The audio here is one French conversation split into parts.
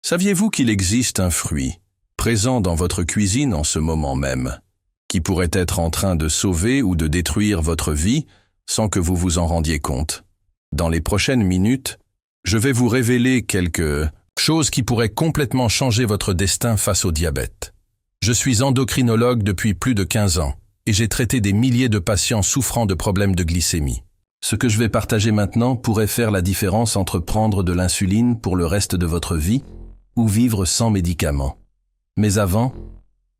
Saviez-vous qu'il existe un fruit, présent dans votre cuisine en ce moment même, qui pourrait être en train de sauver ou de détruire votre vie sans que vous vous en rendiez compte? Dans les prochaines minutes, je vais vous révéler quelque chose qui pourrait complètement changer votre destin face au diabète. Je suis endocrinologue depuis plus de 15 ans et j'ai traité des milliers de patients souffrant de problèmes de glycémie. Ce que je vais partager maintenant pourrait faire la différence entre prendre de l'insuline pour le reste de votre vie ou vivre sans médicaments. Mais avant,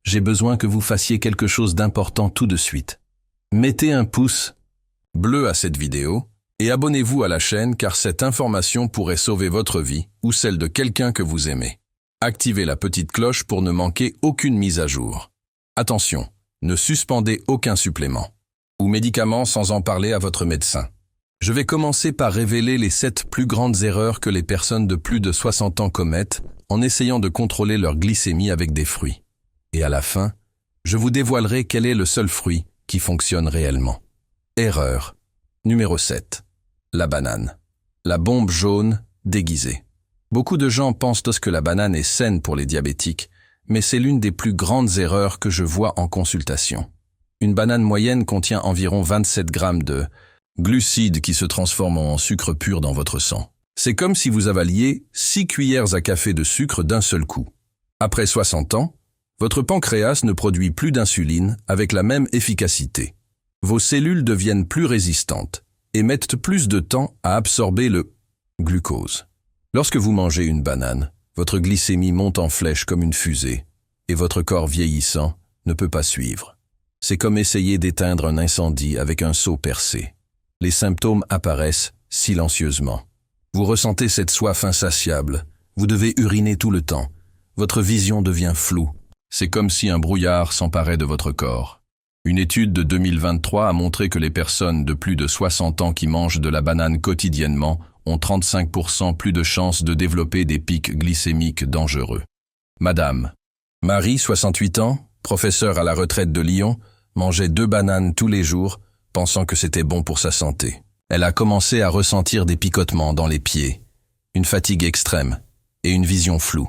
j'ai besoin que vous fassiez quelque chose d'important tout de suite. Mettez un pouce bleu à cette vidéo et abonnez-vous à la chaîne car cette information pourrait sauver votre vie ou celle de quelqu'un que vous aimez. Activez la petite cloche pour ne manquer aucune mise à jour. Attention, ne suspendez aucun supplément ou médicament sans en parler à votre médecin. Je vais commencer par révéler les 7 plus grandes erreurs que les personnes de plus de 60 ans commettent en essayant de contrôler leur glycémie avec des fruits. Et à la fin, je vous dévoilerai quel est le seul fruit qui fonctionne réellement. Erreur numéro 7. La banane. La bombe jaune déguisée. Beaucoup de gens pensent que la banane est saine pour les diabétiques, mais c'est l'une des plus grandes erreurs que je vois en consultation. Une banane moyenne contient environ 27 grammes de glucides qui se transforment en sucre pur dans votre sang. C'est comme si vous avaliez 6 cuillères à café de sucre d'un seul coup. Après 60 ans, votre pancréas ne produit plus d'insuline avec la même efficacité. Vos cellules deviennent plus résistantes et mettent plus de temps à absorber le glucose. Lorsque vous mangez une banane, votre glycémie monte en flèche comme une fusée et votre corps vieillissant ne peut pas suivre. C'est comme essayer d'éteindre un incendie avec un seau percé. Les symptômes apparaissent silencieusement. Vous ressentez cette soif insatiable, vous devez uriner tout le temps, votre vision devient floue. C'est comme si un brouillard s'emparait de votre corps. Une étude de 2023 a montré que les personnes de plus de 60 ans qui mangent de la banane quotidiennement ont 35% plus de chances de développer des pics glycémiques dangereux. Madame Marie, 68 ans, professeure à la retraite de Lyon, mangeait 2 bananes tous les jours, pensant que c'était bon pour sa santé. Elle a commencé à ressentir des picotements dans les pieds, une fatigue extrême et une vision floue.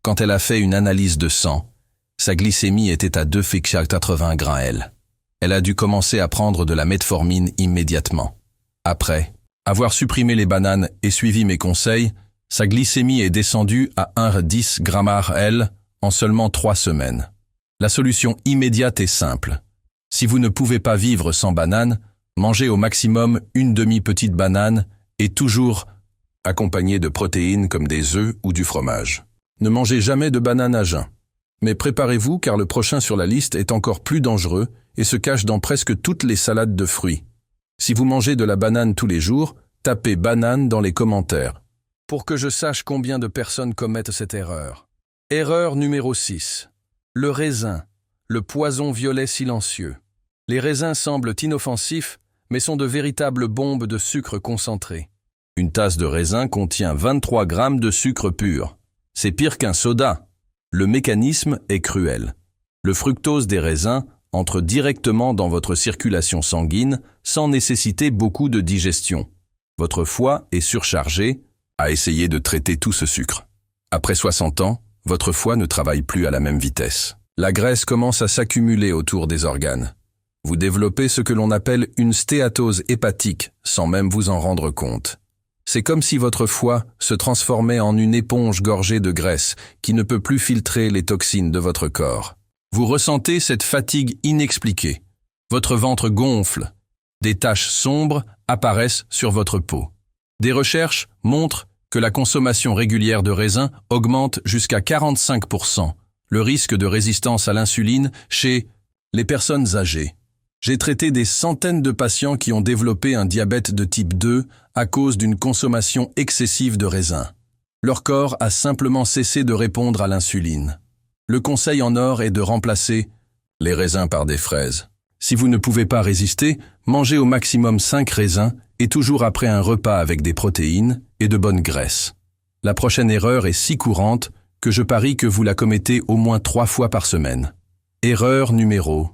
Quand elle a fait une analyse de sang, sa glycémie était à 2,80 g/L. Elle a dû commencer à prendre de la metformine immédiatement. Après avoir supprimé les bananes et suivi mes conseils, sa glycémie est descendue à 1,10 g/L en seulement 3 semaines. La solution immédiate est simple. Si vous ne pouvez pas vivre sans banane, mangez au maximum une demi-petite banane et toujours accompagnée de protéines comme des œufs ou du fromage. Ne mangez jamais de banane à jeun. Mais préparez-vous car le prochain sur la liste est encore plus dangereux et se cache dans presque toutes les salades de fruits. Si vous mangez de la banane tous les jours, tapez banane dans les commentaires pour que je sache combien de personnes commettent cette erreur. Erreur numéro 6. Le raisin, le poison violet silencieux. Les raisins semblent inoffensifs, mais sont de véritables bombes de sucre concentré. Une tasse de raisin contient 23 grammes de sucre pur. C'est pire qu'un soda. Le mécanisme est cruel. Le fructose des raisins entre directement dans votre circulation sanguine sans nécessiter beaucoup de digestion. Votre foie est surchargé à essayer de traiter tout ce sucre. Après 60 ans, votre foie ne travaille plus à la même vitesse. La graisse commence à s'accumuler autour des organes. Vous développez ce que l'on appelle une stéatose hépatique sans même vous en rendre compte. C'est comme si votre foie se transformait en une éponge gorgée de graisse qui ne peut plus filtrer les toxines de votre corps. Vous ressentez cette fatigue inexpliquée. Votre ventre gonfle. Des taches sombres apparaissent sur votre peau. Des recherches montrent que la consommation régulière de raisins augmente jusqu'à 45% le risque de résistance à l'insuline chez les personnes âgées. J'ai traité des centaines de patients qui ont développé un diabète de type 2 à cause d'une consommation excessive de raisins. Leur corps a simplement cessé de répondre à l'insuline. Le conseil en or est de remplacer les raisins par des fraises. Si vous ne pouvez pas résister, mangez au maximum 5 raisins et toujours après un repas avec des protéines et de bonnes graisses. La prochaine erreur est si courante que je parie que vous la commettez au moins 3 fois par semaine. Erreur numéro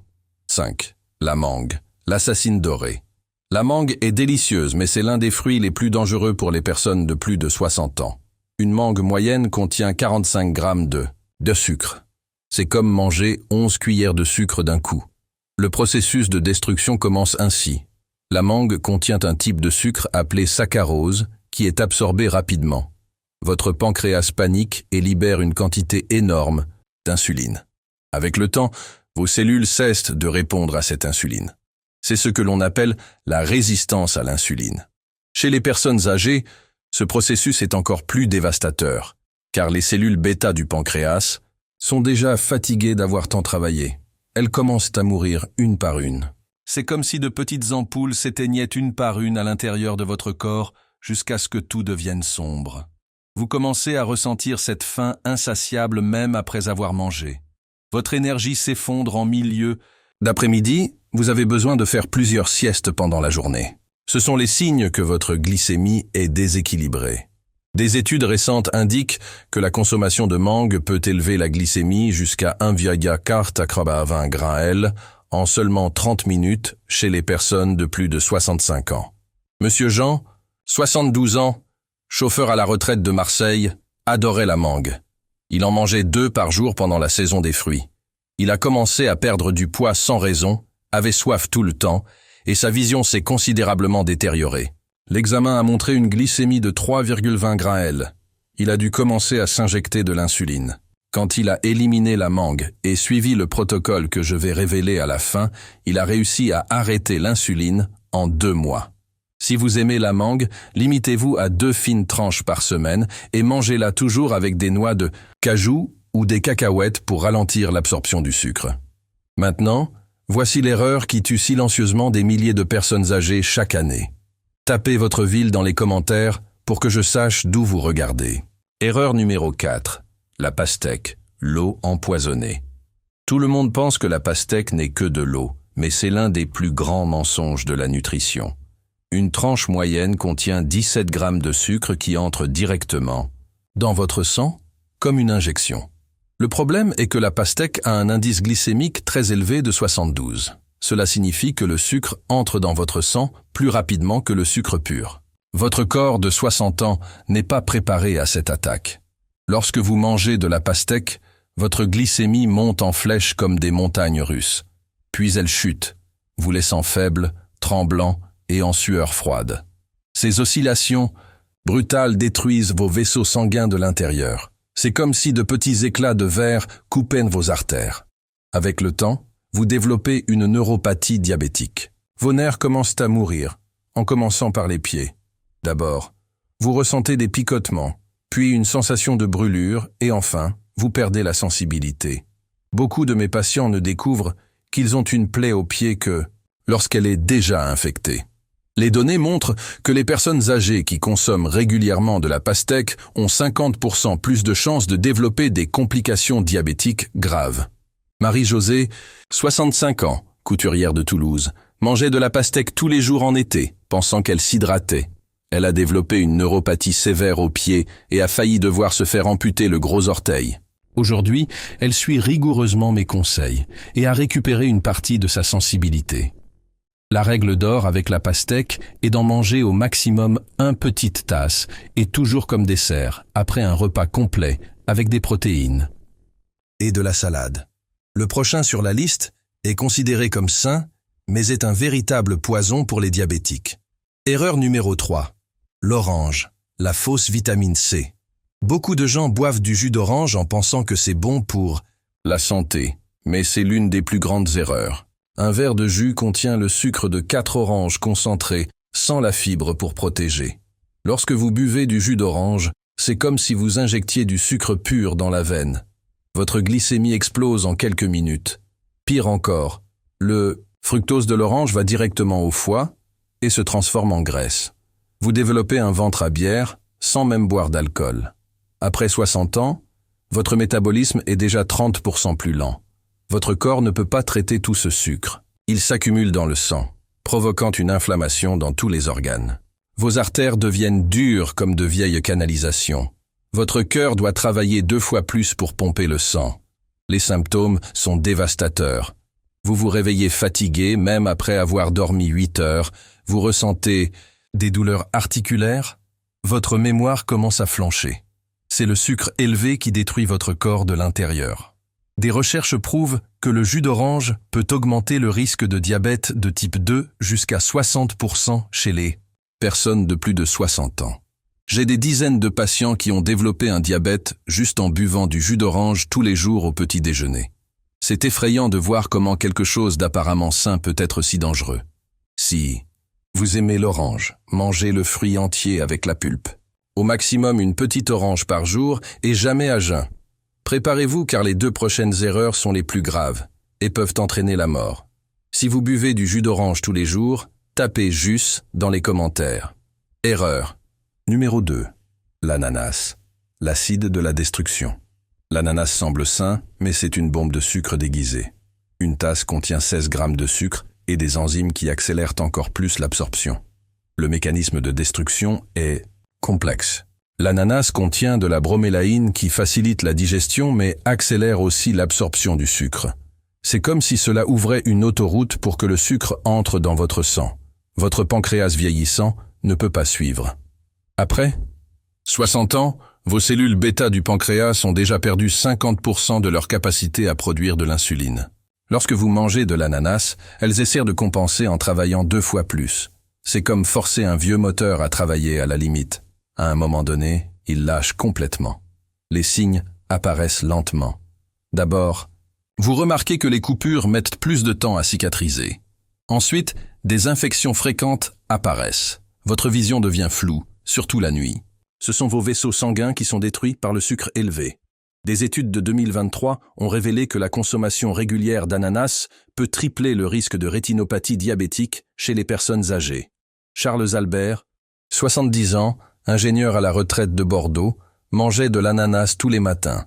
5. La mangue, l'assassine dorée. La mangue est délicieuse, mais c'est l'un des fruits les plus dangereux pour les personnes de plus de 60 ans. Une mangue moyenne contient 45 grammes de sucre. C'est comme manger 11 cuillères de sucre d'un coup. Le processus de destruction commence ainsi. La mangue contient un type de sucre appelé saccharose qui est absorbé rapidement. Votre pancréas panique et libère une quantité énorme d'insuline. Avec le temps, vos cellules cessent de répondre à cette insuline. C'est ce que l'on appelle la résistance à l'insuline. Chez les personnes âgées, ce processus est encore plus dévastateur, car les cellules bêta du pancréas sont déjà fatiguées d'avoir tant travaillé. Elles commencent à mourir une par une. C'est comme si de petites ampoules s'éteignaient une par une à l'intérieur de votre corps jusqu'à ce que tout devienne sombre. Vous commencez à ressentir cette faim insatiable même après avoir mangé. Votre énergie s'effondre en milieu d'après-midi, vous avez besoin de faire plusieurs siestes pendant la journée. Ce sont les signes que votre glycémie est déséquilibrée. Des études récentes indiquent que la consommation de mangue peut élever la glycémie jusqu'à 1,4 g/L en seulement 30 minutes chez les personnes de plus de 65 ans. Monsieur Jean, 72 ans, chauffeur à la retraite de Marseille, adorait la mangue. Il en mangeait 2 par jour pendant la saison des fruits. Il a commencé à perdre du poids sans raison, avait soif tout le temps, et sa vision s'est considérablement détériorée. L'examen a montré une glycémie de 3,20 g/L. Il a dû commencer à s'injecter de l'insuline. Quand il a éliminé la mangue et suivi le protocole que je vais révéler à la fin, il a réussi à arrêter l'insuline en 2 mois. Si vous aimez la mangue, limitez-vous à 2 fines tranches par semaine et mangez-la toujours avec des noix de cajou ou des cacahuètes pour ralentir l'absorption du sucre. Maintenant, voici l'erreur qui tue silencieusement des milliers de personnes âgées chaque année. Tapez votre ville dans les commentaires pour que je sache d'où vous regardez. Erreur numéro 4. La pastèque, l'eau empoisonnée. Tout le monde pense que la pastèque n'est que de l'eau, mais c'est l'un des plus grands mensonges de la nutrition. Une tranche moyenne contient 17 grammes de sucre qui entre directement dans votre sang comme une injection. Le problème est que la pastèque a un indice glycémique très élevé de 72. Cela signifie que le sucre entre dans votre sang plus rapidement que le sucre pur. Votre corps de 60 ans n'est pas préparé à cette attaque. Lorsque vous mangez de la pastèque, votre glycémie monte en flèche comme des montagnes russes. Puis elle chute, vous laissant faible, tremblant et en sueur froide. Ces oscillations brutales détruisent vos vaisseaux sanguins de l'intérieur. C'est comme si de petits éclats de verre coupaient vos artères. Avec le temps, vous développez une neuropathie diabétique. Vos nerfs commencent à mourir, en commençant par les pieds. D'abord, vous ressentez des picotements, puis une sensation de brûlure, et enfin, vous perdez la sensibilité. Beaucoup de mes patients ne découvrent qu'ils ont une plaie au pied que lorsqu'elle est déjà infectée. Les données montrent que les personnes âgées qui consomment régulièrement de la pastèque ont 50% plus de chances de développer des complications diabétiques graves. Marie-Josée, 65 ans, couturière de Toulouse, mangeait de la pastèque tous les jours en été, pensant qu'elle s'hydratait. Elle a développé une neuropathie sévère au pied et a failli devoir se faire amputer le gros orteil. Aujourd'hui, elle suit rigoureusement mes conseils et a récupéré une partie de sa sensibilité. La règle d'or avec la pastèque est d'en manger au maximum 1 petite tasse et toujours comme dessert, après un repas complet avec des protéines. Et de la salade. Le prochain sur la liste est considéré comme sain, mais est un véritable poison pour les diabétiques. Erreur numéro 3. L'orange, la fausse vitamine C. Beaucoup de gens boivent du jus d'orange en pensant que c'est bon pour la santé, mais c'est l'une des plus grandes erreurs. Un verre de jus contient le sucre de 4 oranges concentrées, sans la fibre pour protéger. Lorsque vous buvez du jus d'orange, c'est comme si vous injectiez du sucre pur dans la veine. Votre glycémie explose en quelques minutes. Pire encore, le fructose de l'orange va directement au foie et se transforme en graisse. Vous développez un ventre à bière sans même boire d'alcool. Après 60 ans, votre métabolisme est déjà 30% plus lent. Votre corps ne peut pas traiter tout ce sucre. Il s'accumule dans le sang, provoquant une inflammation dans tous les organes. Vos artères deviennent dures comme de vieilles canalisations. Votre cœur doit travailler 2 fois plus pour pomper le sang. Les symptômes sont dévastateurs. Vous vous réveillez fatigué même après avoir dormi 8 heures. Vous ressentez des douleurs articulaires. Votre mémoire commence à flancher. C'est le sucre élevé qui détruit votre corps de l'intérieur. Des recherches prouvent que le jus d'orange peut augmenter le risque de diabète de type 2 jusqu'à 60% chez les personnes de plus de 60 ans. J'ai des dizaines de patients qui ont développé un diabète juste en buvant du jus d'orange tous les jours au petit déjeuner. C'est effrayant de voir comment quelque chose d'apparemment sain peut être si dangereux. Si vous aimez l'orange, mangez le fruit entier avec la pulpe. Au maximum une petite orange par jour et jamais à jeun. Préparez-vous car les 2 prochaines erreurs sont les plus graves et peuvent entraîner la mort. Si vous buvez du jus d'orange tous les jours, tapez « jus » dans les commentaires. Erreur. Numéro 2. L'ananas. L'acide de la destruction. L'ananas semble sain, mais c'est une bombe de sucre déguisée. Une tasse contient 16 grammes de sucre et des enzymes qui accélèrent encore plus l'absorption. Le mécanisme de destruction est complexe. L'ananas contient de la bromélaïne qui facilite la digestion mais accélère aussi l'absorption du sucre. C'est comme si cela ouvrait une autoroute pour que le sucre entre dans votre sang. Votre pancréas vieillissant ne peut pas suivre. Après 60 ans, vos cellules bêta du pancréas ont déjà perdu 50% de leur capacité à produire de l'insuline. Lorsque vous mangez de l'ananas, elles essaient de compenser en travaillant 2 fois plus. C'est comme forcer un vieux moteur à travailler à la limite. À un moment donné, il lâche complètement. Les signes apparaissent lentement. D'abord, vous remarquez que les coupures mettent plus de temps à cicatriser. Ensuite, des infections fréquentes apparaissent. Votre vision devient floue, surtout la nuit. Ce sont vos vaisseaux sanguins qui sont détruits par le sucre élevé. Des études de 2023 ont révélé que la consommation régulière d'ananas peut tripler le risque de rétinopathie diabétique chez les personnes âgées. Charles Albert, 70 ans, ingénieur à la retraite de Bordeaux, mangeait de l'ananas tous les matins.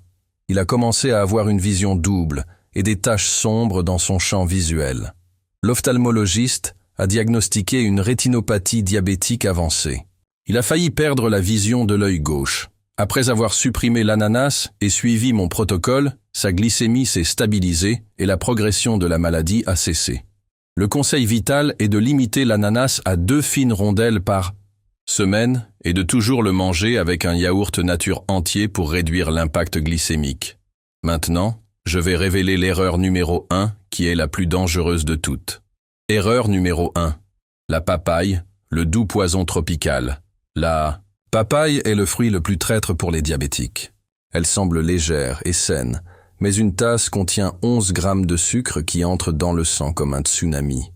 Il a commencé à avoir une vision double et des taches sombres dans son champ visuel. L'ophtalmologiste a diagnostiqué une rétinopathie diabétique avancée. Il a failli perdre la vision de l'œil gauche. Après avoir supprimé l'ananas et suivi mon protocole, sa glycémie s'est stabilisée et la progression de la maladie a cessé. Le conseil vital est de limiter l'ananas à 2 fines rondelles par semaine et de toujours le manger avec un yaourt nature entier pour réduire l'impact glycémique. Maintenant, je vais révéler l'erreur numéro 1 qui est la plus dangereuse de toutes. Erreur numéro 1. La papaye, le doux poison tropical. La papaye est le fruit le plus traître pour les diabétiques. Elle semble légère et saine, mais une tasse contient 11 grammes de sucre qui entre dans le sang comme un tsunami.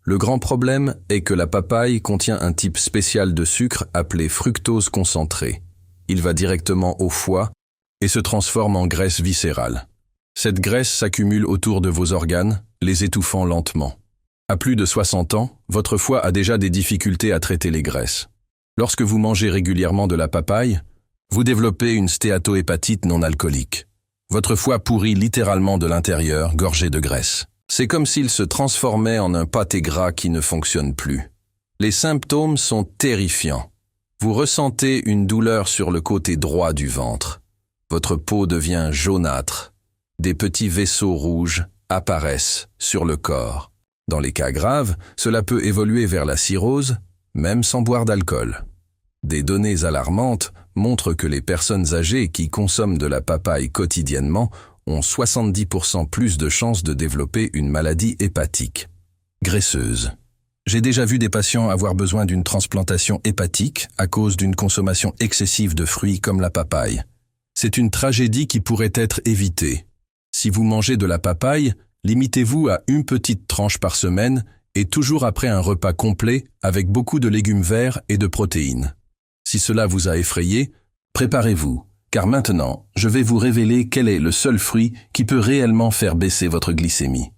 Le grand problème est que la papaye contient un type spécial de sucre appelé fructose concentré. Il va directement au foie et se transforme en graisse viscérale. Cette graisse s'accumule autour de vos organes, les étouffant lentement. À plus de 60 ans, votre foie a déjà des difficultés à traiter les graisses. Lorsque vous mangez régulièrement de la papaye, vous développez une stéatohépatite non alcoolique. Votre foie pourrit littéralement de l'intérieur, gorgé de graisse. C'est comme s'il se transformait en un pâté gras qui ne fonctionne plus. Les symptômes sont terrifiants. Vous ressentez une douleur sur le côté droit du ventre. Votre peau devient jaunâtre. Des petits vaisseaux rouges apparaissent sur le corps. Dans les cas graves, cela peut évoluer vers la cirrhose, même sans boire d'alcool. Des données alarmantes montrent que les personnes âgées qui consomment de la papaye quotidiennement ont 70% plus de chances de développer une maladie hépatique. Graisseuse. J'ai déjà vu des patients avoir besoin d'une transplantation hépatique à cause d'une consommation excessive de fruits comme la papaye. C'est une tragédie qui pourrait être évitée. Si vous mangez de la papaye, limitez-vous à une petite tranche par semaine et toujours après un repas complet avec beaucoup de légumes verts et de protéines. Si cela vous a effrayé, préparez-vous, car maintenant, je vais vous révéler quel est le seul fruit qui peut réellement faire baisser votre glycémie.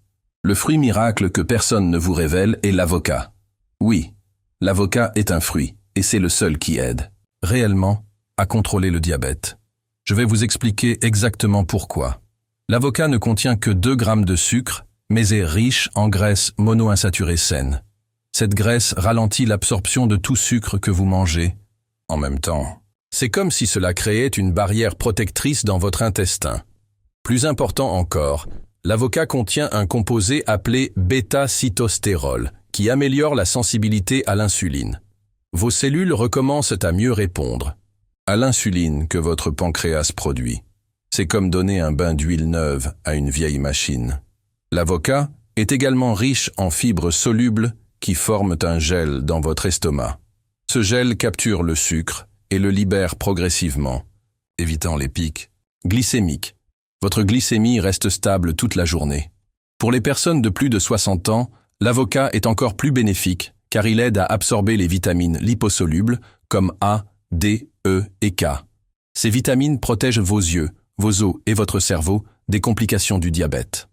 Le fruit miracle que personne ne vous révèle est l'avocat. Oui, l'avocat est un fruit, et c'est le seul qui aide, réellement, à contrôler le diabète. Je vais vous expliquer exactement pourquoi. L'avocat ne contient que 2 grammes de sucre, mais est riche en graisse monoinsaturée saine. Cette graisse ralentit l'absorption de tout sucre que vous mangez. En même temps, c'est comme si cela créait une barrière protectrice dans votre intestin. Plus important encore, l'avocat contient un composé appelé bêta-cytostérol, qui améliore la sensibilité à l'insuline. Vos cellules recommencent à mieux répondre. à l'insuline que votre pancréas produit. C'est comme donner un bain d'huile neuve à une vieille machine. L'avocat est également riche en fibres solubles qui forment un gel dans votre estomac. Ce gel capture le sucre et le libère progressivement, évitant les pics glycémiques. Votre glycémie reste stable toute la journée. Pour les personnes de plus de 60 ans, l'avocat est encore plus bénéfique car il aide à absorber les vitamines liposolubles comme A, D, E et K. Ces vitamines protègent vos yeux, vos os et votre cerveau des complications du diabète.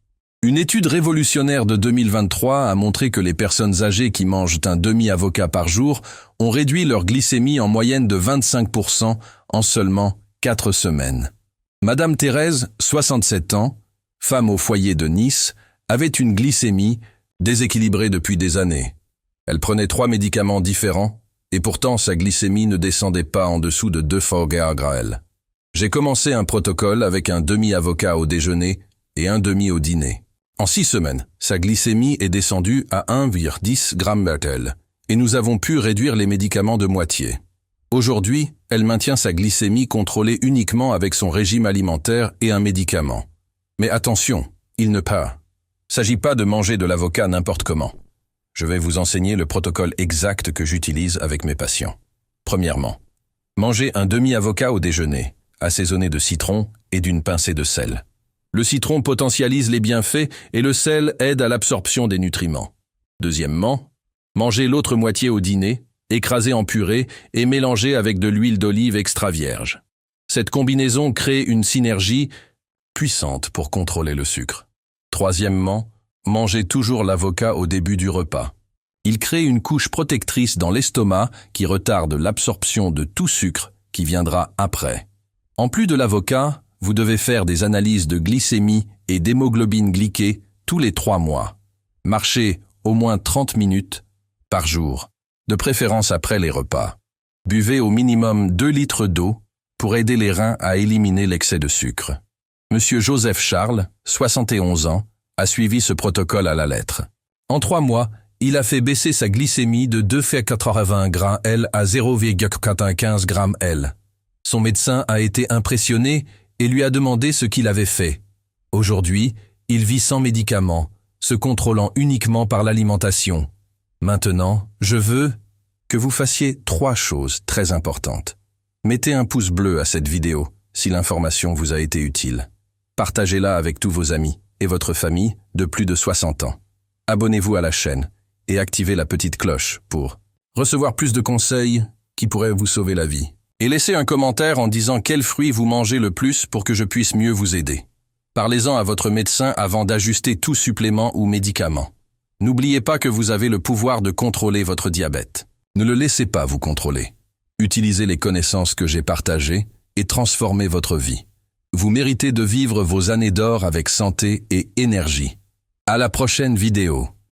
Une étude révolutionnaire de 2023 a montré que les personnes âgées qui mangent un demi-avocat par jour ont réduit leur glycémie en moyenne de 25% en seulement 4 semaines. Madame Thérèse, 67 ans, femme au foyer de Nice, avait une glycémie déséquilibrée depuis des années. Elle prenait 3 médicaments différents et pourtant sa glycémie ne descendait pas en dessous de 2 Fg/L. J'ai commencé un protocole avec un demi-avocat au déjeuner et un demi au dîner. En 6 semaines, sa glycémie est descendue à 1,10 g/L et nous avons pu réduire les médicaments de moitié. Aujourd'hui, elle maintient sa glycémie contrôlée uniquement avec son régime alimentaire et un médicament. Mais attention, il ne s'agit pas de manger de l'avocat n'importe comment. Je vais vous enseigner le protocole exact que j'utilise avec mes patients. Premièrement, mangez un demi-avocat au déjeuner, assaisonné de citron et d'une pincée de sel. Le citron potentialise les bienfaits et le sel aide à l'absorption des nutriments. Deuxièmement, mangez l'autre moitié au dîner, écrasée en purée et mélangée avec de l'huile d'olive extra vierge. Cette combinaison crée une synergie puissante pour contrôler le sucre. Troisièmement, mangez toujours l'avocat au début du repas. Il crée une couche protectrice dans l'estomac qui retarde l'absorption de tout sucre qui viendra après. En plus de l'avocat, vous devez faire des analyses de glycémie et d'hémoglobine glyquée tous les 3 mois. Marchez au moins 30 minutes par jour, de préférence après les repas. Buvez au minimum 2 litres d'eau pour aider les reins à éliminer l'excès de sucre. Monsieur Joseph Charles, 71 ans, a suivi ce protocole à la lettre. En 3 mois, il a fait baisser sa glycémie de 2,80 g/L à 0,95 g/L. Son médecin a été impressionné et lui a demandé ce qu'il avait fait. Aujourd'hui, il vit sans médicaments, se contrôlant uniquement par l'alimentation. Maintenant, je veux que vous fassiez 3 choses très importantes. Mettez un pouce bleu à cette vidéo si l'information vous a été utile. Partagez-la avec tous vos amis et votre famille de plus de 60 ans. Abonnez-vous à la chaîne et activez la petite cloche pour recevoir plus de conseils qui pourraient vous sauver la vie. Et laissez un commentaire en disant quels fruits vous mangez le plus pour que je puisse mieux vous aider. Parlez-en à votre médecin avant d'ajuster tout supplément ou médicament. N'oubliez pas que vous avez le pouvoir de contrôler votre diabète. Ne le laissez pas vous contrôler. Utilisez les connaissances que j'ai partagées et transformez votre vie. Vous méritez de vivre vos années d'or avec santé et énergie. À la prochaine vidéo.